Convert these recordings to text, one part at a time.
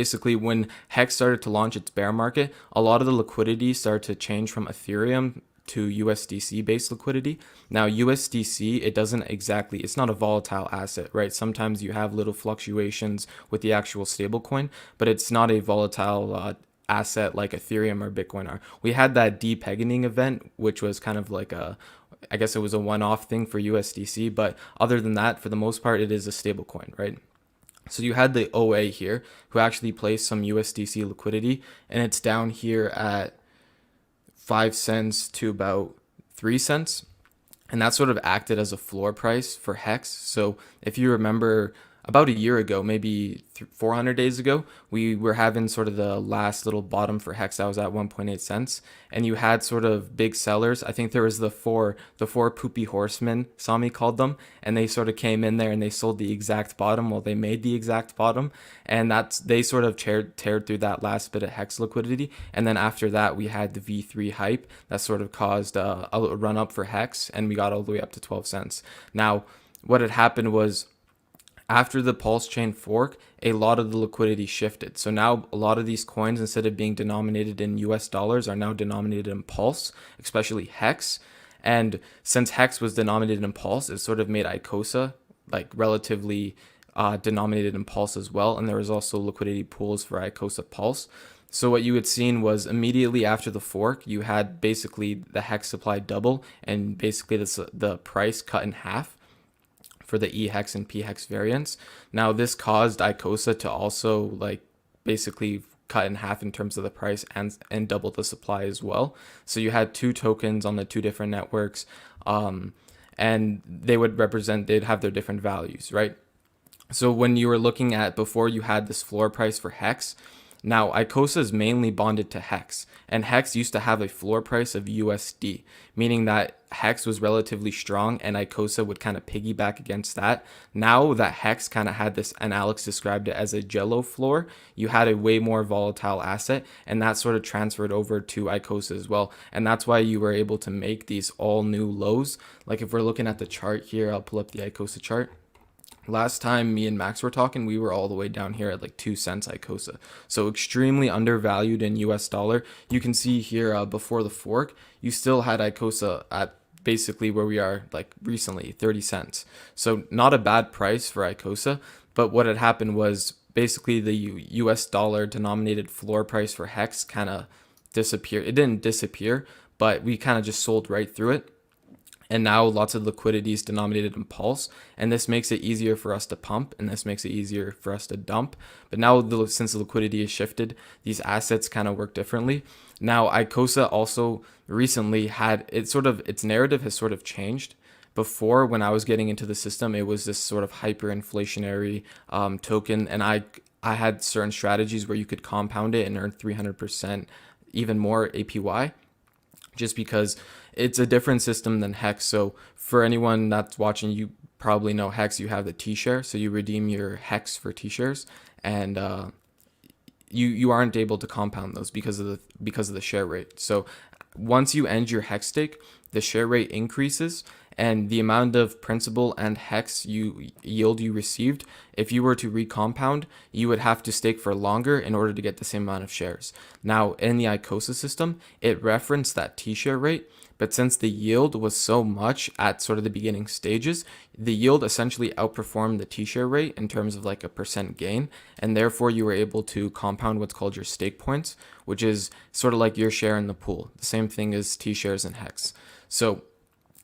Basically, when Hex started to launch its bear market, a lot of the liquidity started to change from Ethereum to USDC based liquidity. Now, USDC, it's not a volatile asset, right? Sometimes you have little fluctuations with the actual stablecoin, but it's not a volatile asset like Ethereum or Bitcoin are. We had that depegging event, which was kind of like I guess it was a one-off thing for USDC, but other than that, for the most part, it is a stablecoin, right? So you had the OA here who actually placed some USDC liquidity, and it's down here at 5 cents to about 3 cents. And that sort of acted as a floor price for Hex. So if you remember, about a year ago, maybe 400 days ago, we were having sort of the last little bottom for Hex that was at 1.8 cents, and you had sort of big sellers. I think there was the four poopy horsemen, Sami called them, and they sort of came in there and they sold the exact bottom. Well, they made the exact bottom, and they sort of teared through that last bit of Hex liquidity. And then after that, we had the V3 hype that sort of caused a run up for Hex, and we got all the way up to 12 cents. Now, what had happened was, after the PulseChain fork, a lot of the liquidity shifted. So now a lot of these coins, instead of being denominated in US dollars, are now denominated in Pulse, especially Hex. And since Hex was denominated in Pulse, it sort of made ICOSA like relatively denominated in Pulse as well. And there was also liquidity pools for ICOSA Pulse. So what you had seen was immediately after the fork, you had basically the Hex supply double, and basically the price cut in half for the E-Hex and P-Hex variants. Now this caused ICOSA to also like basically cut in half in terms of the price and double the supply as well. So you had two tokens on the two different networks, and they'd have their different values, right? So when you were looking at before, you had this floor price for Hex. Now, ICOSA is mainly bonded to Hex, and Hex used to have a floor price of USD, meaning that Hex was relatively strong and ICOSA would kind of piggyback against that. Now that Hex kind of had this, and Alex described it as a jello floor, you had a way more volatile asset, and that sort of transferred over to ICOSA as well. And that's why you were able to make these all new lows. Like if we're looking at the chart here, I'll pull up the ICOSA chart. Last time me and Max were talking, we were all the way down here at like 2 cents ICOSA. So extremely undervalued in US dollar. You can see here before the fork, you still had ICOSA at basically where we are like recently, 30 cents. So not a bad price for ICOSA, but what had happened was basically the US dollar denominated floor price for Hex kind of disappeared. It didn't disappear, but we kind of just sold right through it. And now lots of liquidity is denominated in Pulse, and this makes it easier for us to pump, and this makes it easier for us to dump. But now, since the liquidity is shifted, these assets kind of work differently. Now, ICOSA also recently had its narrative has sort of changed. Before, when I was getting into the system, it was this sort of hyperinflationary token, and I had certain strategies where you could compound it and earn 300%, even more APY, just because it's a different system than Hex. So for anyone that's watching, you probably know Hex, you have the T-share. So you redeem your Hex for T-shares, and you aren't able to compound those because of the share rate. So once you end your Hex stake, the share rate increases, and the amount of principal and Hex yield you received, if you were to recompound, you would have to stake for longer in order to get the same amount of shares. Now, in the ICOSA system, it referenced that T-share rate, but since the yield was so much at sort of the beginning stages, the yield essentially outperformed the T-share rate in terms of like a percent gain, and therefore you were able to compound what's called your stake points, which is sort of like your share in the pool, the same thing as T-shares and Hex. So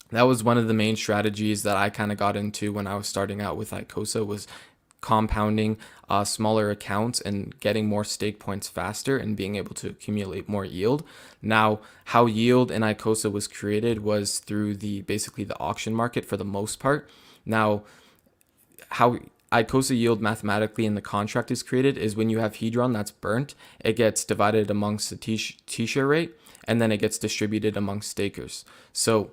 that was one of the main strategies that I kind of got into when I was starting out with ICOSA, was compounding smaller accounts and getting more stake points faster and being able to accumulate more yield. Now, how yield in ICOSA was created was through basically the auction market for the most part. Now, how ICOSA yield mathematically in the contract is created is when you have Hedron that's burnt, it gets divided amongst the T-share rate, and then it gets distributed amongst stakers. So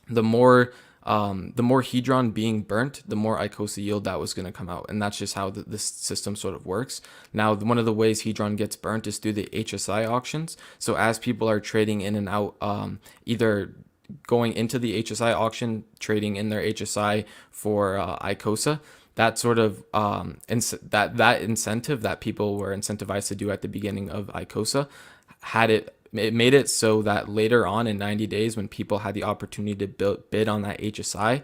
the more Hedron being burnt, the more ICOSA yield that was going to come out. And that's just how this system sort of works. Now, one of the ways Hedron gets burnt is through the HSI auctions. So as people are trading in and out, either going into the HSI auction, trading in their HSI for ICOSA, that sort of that incentive that people were incentivized to do at the beginning of ICOSA it made it so that later on in 90 days, when people had the opportunity to bid on that HSI,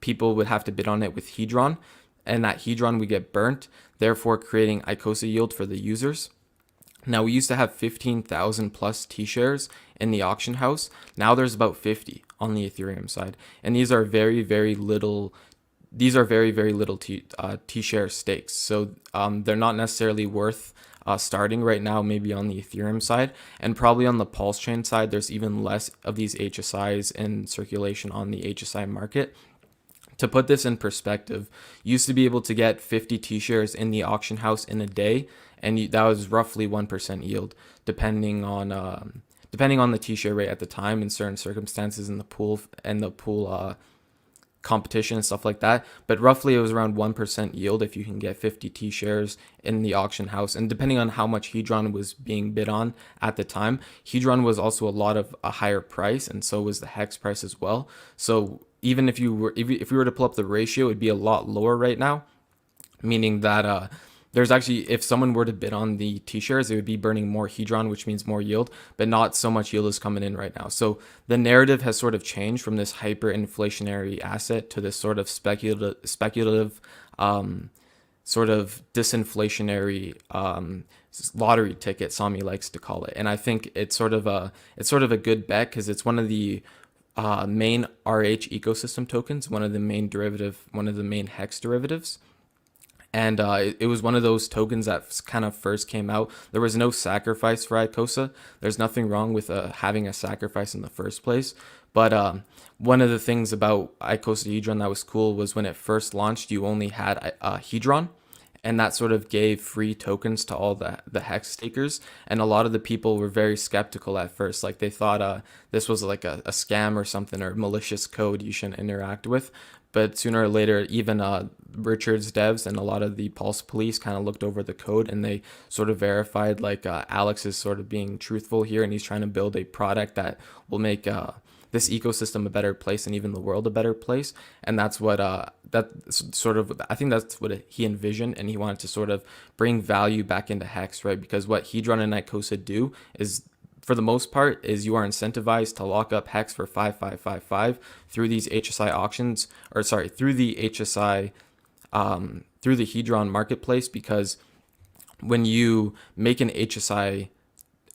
people would have to bid on it with Hedron, and that Hedron would get burnt, therefore creating ICOSA yield for the users. Now, we used to have 15,000 plus T-shares in the auction house. Now there's about 50 on the Ethereum side. And these are very, very little T-share stakes. So they're not necessarily worth starting right now, maybe on the Ethereum side. And probably on the PulseChain side, there's even less of these HSIs in circulation on the HSI market. To put this in perspective, you used to be able to get 50 T-shares in the auction house in a day, and that was roughly 1% yield, depending on the T-share rate at the time in certain circumstances in the pool competition and stuff like that. But roughly it was around 1% yield if you can get 50 T-shares in the auction house. And depending on how much Hedron was being bid on at the time, Hedron was also a higher price, and so was the hex price as well. So even if we were to pull up the ratio, it'd be a lot lower right now, meaning that there's actually, if someone were to bid on the T-shares, it would be burning more Hedron, which means more yield, but not so much yield is coming in right now. So the narrative has sort of changed from this hyperinflationary asset to this sort of speculative sort of disinflationary lottery ticket, Sami likes to call it. And I think it's sort of a good bet, because it's one of the main RH ecosystem tokens, one of the main hex derivatives. And it was one of those tokens that kind of first came out. There was no sacrifice for ICOSA. There's nothing wrong with having a sacrifice in the first place. But one of the things about ICOSA Hedron that was cool was when it first launched, you only had Hedron. And that sort of gave free tokens to all the hex stakers. And a lot of the people were very skeptical at first. Like, they thought this was like a scam or something, or malicious code you shouldn't interact with. But sooner or later, even Richard's devs and a lot of the Pulse police kind of looked over the code, and they sort of verified, like, Alex is sort of being truthful here, and he's trying to build a product that will make this ecosystem a better place, and even the world a better place. And that's what I think that's what he envisioned, and he wanted to sort of bring value back into hex, right? Because what Hedron and ICOSA do is, for the most part, is you are incentivized to lock up hex for 5555 through these HSI auctions, or sorry, through the HSI through the Hedron marketplace. Because when you make an HSI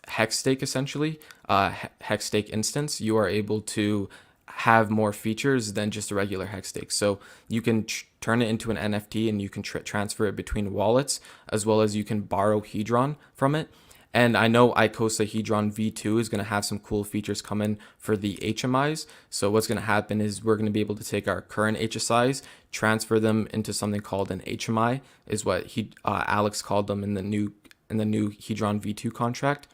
hex stake, essentially hex stake instance, you are able to have more features than just a regular hex stake. So you can turn it into an NFT, and you can transfer it between wallets, as well as you can borrow Hedron from it. And I know ICOSA Hedron V2 is going to have some cool features coming for the HMIs. So what's going to happen is we're going to be able to take our current HSIs, transfer them into something called an HMI, is what Alex called them in the new Hedron V2 contract.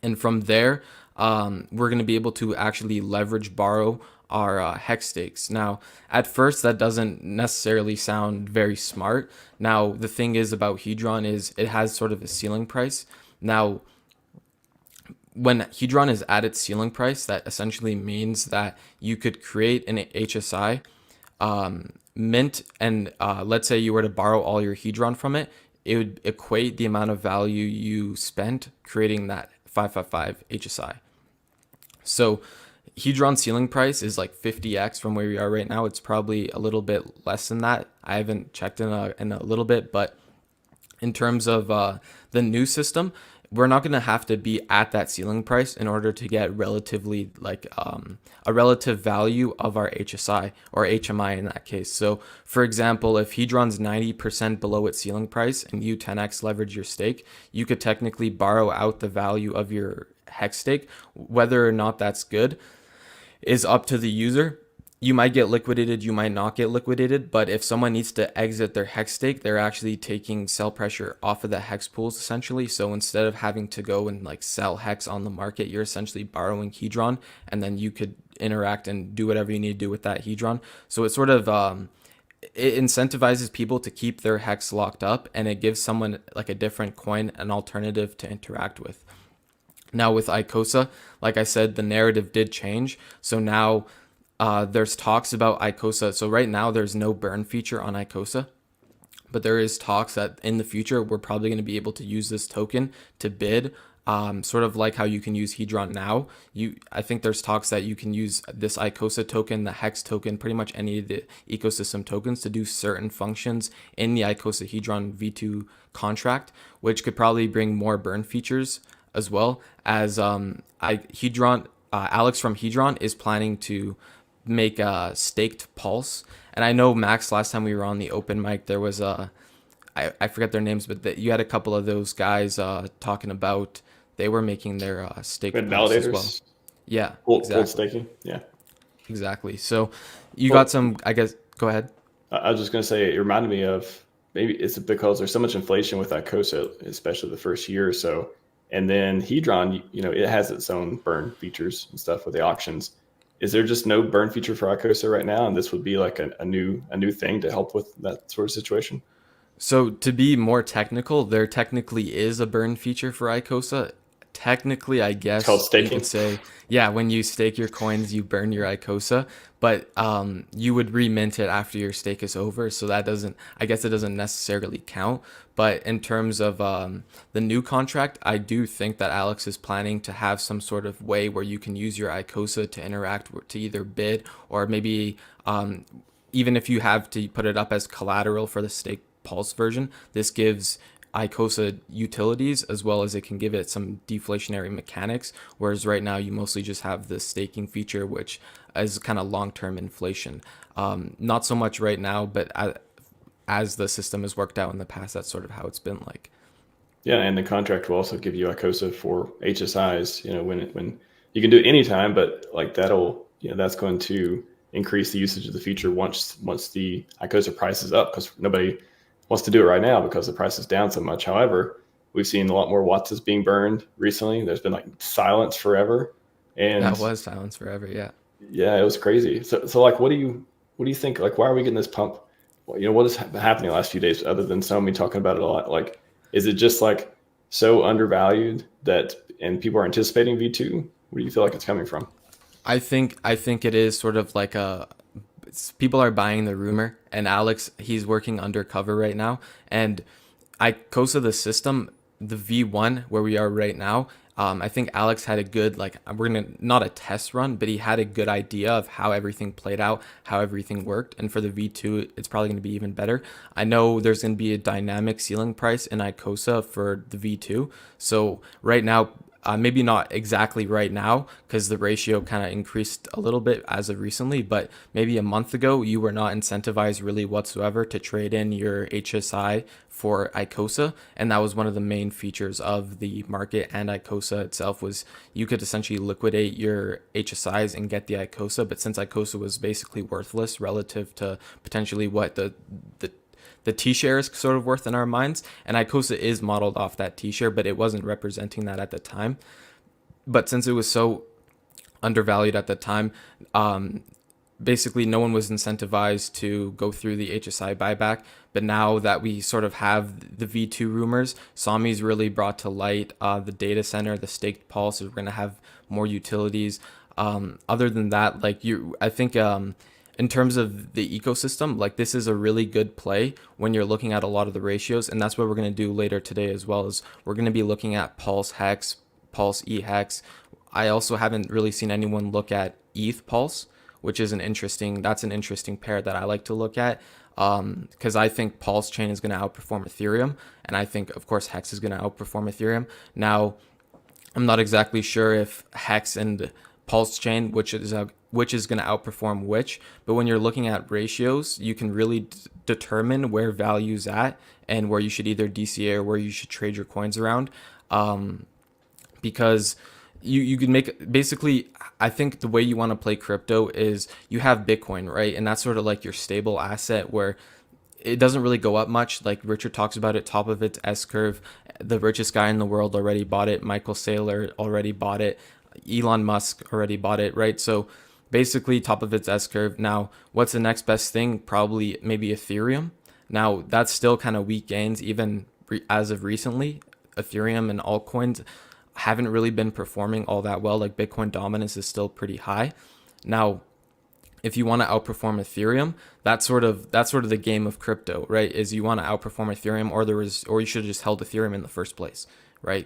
And from there, we're going to be able to actually borrow our hex stakes. Now, at first, that doesn't necessarily sound very smart. Now, the thing is about Hedron is it has sort of a ceiling price. Now, when Hedron is at its ceiling price, that essentially means that you could create an HSI, mint, and let's say you were to borrow all your Hedron from it, it would equate the amount of value you spent creating that 555 HSI. So Hedron ceiling price is like 50x from where we are right now. It's probably a little bit less than that. I haven't checked in a little bit, but in terms of the new system, we're not going to have to be at that ceiling price in order to get relatively like a relative value of our HSI, or HMI in that case. So for example, if Hedron's 90% below its ceiling price and you 10x leverage your stake, you could technically borrow out the value of your hex stake. Whether or not that's good is up to the user. You might get liquidated, you might not get liquidated, but if someone needs to exit their hex stake, they're actually taking sell pressure off of the hex pools, essentially. So instead of having to go and like sell hex on the market, you're essentially borrowing Hedron, and then you could interact and do whatever you need to do with that Hedron. So it sort of it incentivizes people to keep their hex locked up, and it gives someone like a different coin, an alternative to interact with. Now with ICOSA, like I said, the narrative did change. So now there's talks about ICOSA. So right now there's no burn feature on ICOSA. but there is talks that in the future we're probably going to be able to use this token to bid, sort of like how you can use Hedron now. I think there's talks that you can use this ICOSA token, the Hex token, pretty much any of the ecosystem tokens to do certain functions in the ICOSA Hedron V2 contract, which could probably bring more burn features, as well as Alex from Hedron is planning to make a staked pulse. And I know, Max, last time we were on the open mic, there was I forget their names, but you had a couple of those guys talking about they were making their staked With pulse as validators, well. Yeah, cold exactly. staking. Yeah. Exactly. So you got Well, some, I guess, go ahead. I was just going to say, it reminded me of, maybe it's because there's so much inflation with ICOSA, especially the first year or so. And then Hedron, it has its own burn features and stuff with the auctions. Is there just no burn feature for ICOSA right now? And this would be like a new thing to help with that sort of situation? So to be more technical, there technically is a burn feature for ICOSA. Technically, I It's called guess you could staking. say, yeah, when you stake your coins, you burn your ICOSA, but you would remint it after your stake is over. So that doesn't, I guess it doesn't necessarily count. But in terms of the new contract, I do think that Alex is planning to have some sort of way where you can use your ICOSA to interact to either bid, or maybe even if you have to put it up as collateral for the stake Pulse version, this gives ICOSA utilities, as well as it can give it some deflationary mechanics, whereas right now you mostly just have the staking feature, which is kind of long-term inflation. Not so much right now, but as the system has worked out in the past, that's sort of how it's been like. Yeah, and the contract will also give you ICOSA for HSIs, when you can do it anytime, but like that's going to increase the usage of the feature once the ICOSA price is up, because nobody wants to do it right now because the price is down so much. However, we've seen a lot more watts being burned recently. There's been like silence forever. That And was silence forever, yeah. yeah, it was crazy. So like, what do you think? Like, why are we getting this pump? Well, what has been happening the last few days other than Somi talking about it a lot? Like, is it just like so undervalued and people are anticipating V2? Where do you feel like it's coming from? I think it is sort of like people are buying the rumor, and Alex, he's working undercover right now, and ICOSA, the system, the V1 where we are right now. I think Alex had a good, like, we're gonna, not a test run, but he had a good idea of how everything played out, how everything worked. And for the V2, it's probably gonna be even better. I know there's gonna be a dynamic ceiling price in ICOSA for the V2. So right now, maybe not exactly right now, because the ratio kind of increased a little bit as of recently, but maybe a month ago you were not incentivized really whatsoever to trade in your HSI for ICOSA, and that was one of the main features of the market. And ICOSA itself was, you could essentially liquidate your HSIs and get the ICOSA, but since ICOSA was basically worthless relative to potentially what the T-share is sort of worth in our minds, and ICOSA is modeled off that T-share, but it wasn't representing that at the time. But since it was so undervalued at the time, basically no one was incentivized to go through the HSI buyback. But now that we sort of have the V2 rumors, Sami's really brought to light the data center, the staked pulse. We're going to have more utilities. Other than that, I think in terms of the ecosystem, like, this is a really good play when you're looking at a lot of the ratios. And that's what we're going to do later today as well, is we're going to be looking at Pulse Hex, Pulse eHex. I also haven't really seen anyone look at ETH Pulse, which is an interesting pair that I like to look at, because I think PulseChain is going to outperform Ethereum, and I think, of course, Hex is going to outperform Ethereum. Now, I'm not exactly sure if Hex and PulseChain, which is going to outperform which, but when you're looking at ratios, you can really determine where value's at and where you should either DCA or where you should trade your coins around, because you can make, basically, I think the way you want to play crypto is you have Bitcoin, right? And that's sort of like your stable asset where it doesn't really go up much. Like Richard talks about it, top of its S curve. The richest guy in the world already bought it. Michael Saylor already bought it. Elon Musk already bought it, right? So basically top of its S curve. Now, what's the next best thing? Probably maybe Ethereum. Now, that's still kind of weak gains, even as of recently. Ethereum and altcoins haven't really been performing all that well. Like, Bitcoin dominance is still pretty high. Now, if you want to outperform Ethereum, that's sort of the game of crypto, right? Is you want to outperform Ethereum, or you should have just held Ethereum in the first place, right?